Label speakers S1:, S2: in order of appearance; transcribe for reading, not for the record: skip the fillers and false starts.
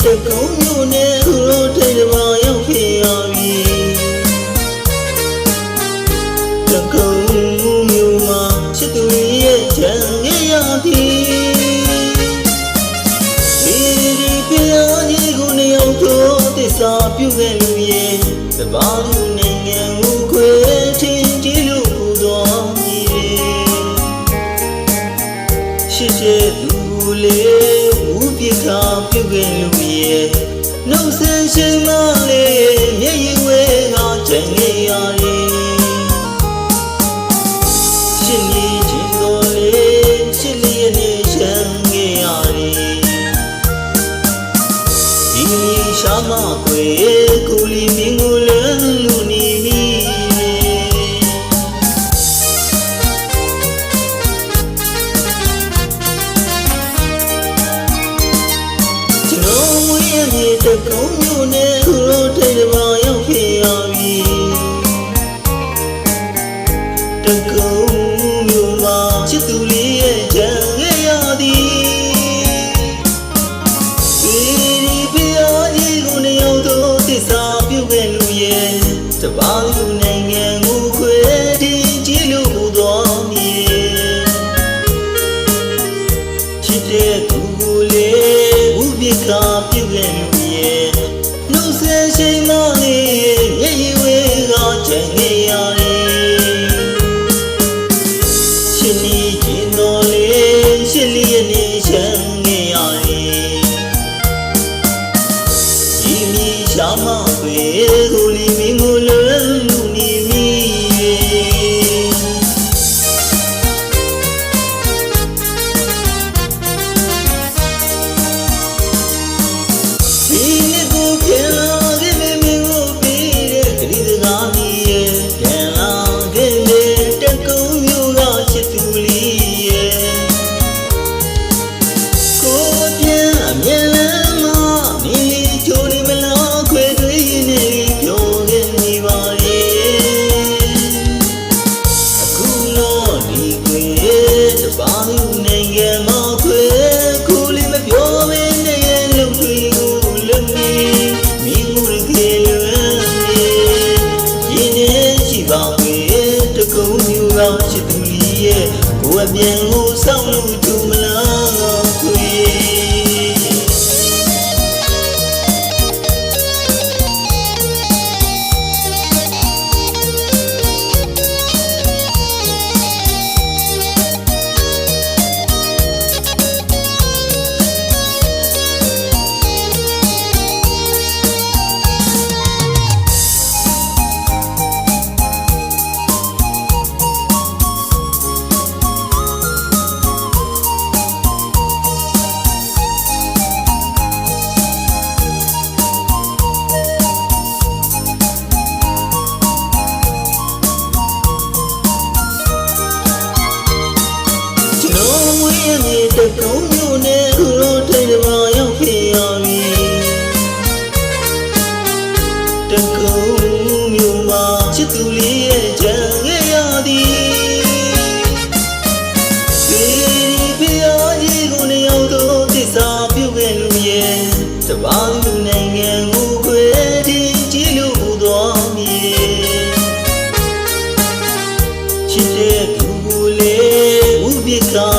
S1: တကုံမျိုးနဲ့ခုလိုထိတ်မှာရောက်ဖြစ်ရပြီတကုံမျိုးမှာချစ်သူရဲ့ချမ်းရရသည်ဒီပြာကြီးကိုနေအောင်တော့သစ္စာပြုခဲ့လို့ရဲ့တပါးလူနိုင်ငံကိုခွေထင်ကြည့်လို့ပူတော်မီရှိရှိသူလေးဦးပြခါပြုခဲ့လို့ရဲ့နှုတ်ဆက်ရှိမလေးမျက်ရည်ဝဲကချင်နေရည်ရှင်ကြီးချင်းတော်လေးရှင်လေးနဲ့ချမ်းခဲ့ရည်ဒီရှာမခွေကိုလီမင်းကိုလန်းလူနေမိတကုံမျိုးနဲ့ခုလိုထိတ်မှာရောက်ဖြစ်ရပြီတကုံမျိုးမှာချစ်သူလေးရဲ့ချမ်းရရသည်ဒီပြာကြီးကိုနေအောင်တော့သစ္စာပြုခဲ့လို့ရဲ့တပါးလူနိုင်ငံကိုခွေတင်ကြည့်လို့ပူတော်မီချစ်တဲ့သူကိုလေဦးပြခါပြုခဲ့လို့နှုတ်ဆက်ရှိမလေးမျက်ရည်ဝဲကချင်နေရည်ရှင်နီချင်းတော်လေးရှင်လေးနဲ့ချမ်းနေရည်ဒီမီရှာမခွေကိုလီမင်းကိုလွန်လူနေမိတကုံမျိုးကချစ်သူလေးရဲ့ကိုယ်အပြင်ကိုစောင့်လို့သူမလားခွေတကုံမျိုးနဲ့ခုလိုထိတ်မှာရောက်ဖြစ်ရပြီတကုံမျိုးမှာချစ်သူလေးရဲ့ချမ်းရရသည်ဒီပြာကြီးကိုနေအောင်တော့သစ္စာပြုခဲ့လို့ရဲ့တပါးလူနိုင်ငံကိုခွေတင်ကြည့်လို့ပူတော်မီချစ်တဲ့သူကိုလေဦးပြခါ